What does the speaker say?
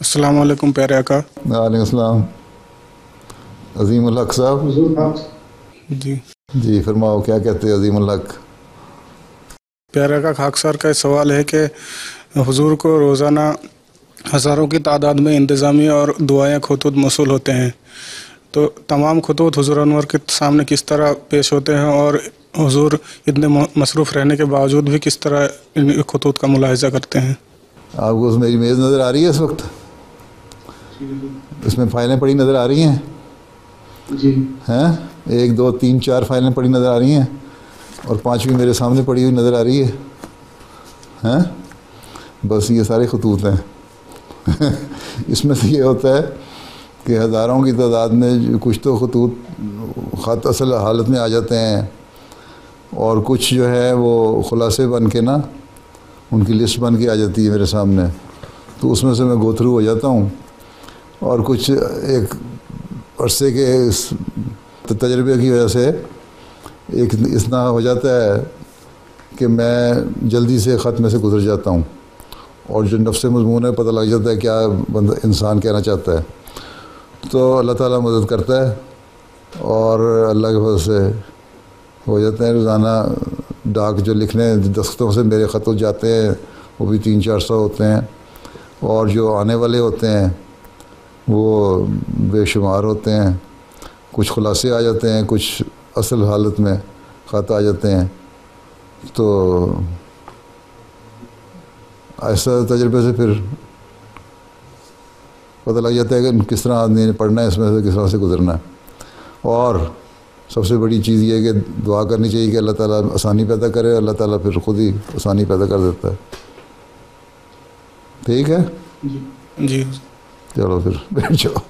السلام علیکم پیارے آقا۔ وعلیکم السلام عظیم الحق صاحب۔ جی فرماؤ، کیا کہتے ہیں عظیم الحق؟ پیارے آقا، خاکسار کا سوال ہے کہ حضور کو روزانہ ہزاروں کی تعداد میں انتظامی اور دعائیں خطوط موصول ہوتے ہیں، تو تمام خطوط حضور انور کے سامنے کس طرح پیش ہوتے ہیں، اور حضور اتنے مصروف رہنے کے باوجود بھی کس طرح ان خطوط کا ملاحظہ کرتے ہیں؟ آپ کو اس میری میز نظر آ رہی ہے اس وقت؟ اس میں فائلیں پڑی نظر آ رہی ہیں؟ جی ہیں 1 2 3 4 فائلیں پڑی نظر آ رہی ہیں، اور 5ویں میرے سامنے پڑی ہوئی نظر آ رہی ہے۔ ہیں بس یہ سارے خطوط ہیں۔ اس میں سے یہ ہوتا ہے کہ ہزاروں کی تعداد میں کچھ تو خط اصل حالت میں آ جاتے ہیں، اور کچھ جو ہے وہ خلاصے بن کے نا ان کی لسٹ بن کے آ جاتی ہے میرے سامنے، تو اس میں سے میں گو تھرو ہو جاتا ہوں، اور کچھ ایک عرصے کے تجربے کی وجہ سے ایک اتنا ہو جاتا ہے کہ میں جلدی سے خط میں سے گزر جاتا ہوں، اور جو نفس مضمون ہے پتہ لگ جاتا ہے کیا بندہ انسان کہنا چاہتا ہے، تو اللہ تعالیٰ مدد کرتا ہے، اور اللہ کے فضل سے ہو جاتے ہیں۔ روزانہ ڈاک جو لکھنے دستخطوں سے میرے خط جاتے ہیں وہ بھی 300-400 ہوتے ہیں، اور جو آنے والے ہوتے ہیں وہ بے شمار ہوتے ہیں۔ کچھ خلاصے آ جاتے ہیں، کچھ اصل حالت میں خط آ جاتے ہیں، تو ایسا تجربے سے پھر پتہ لگ جاتا ہے کہ کس طرح آدمی نے پڑھنا ہے، اس میں سے کس طرح سے گزرنا ہے۔ اور سب سے بڑی چیز یہ ہے کہ دعا کرنی چاہیے کہ اللہ تعالیٰ آسانی پیدا کرے، اللہ تعالیٰ پھر خود ہی آسانی پیدا کر دیتا ہے۔ ٹھیک ہے؟ جی چلو پھر بیٹھ جاؤ۔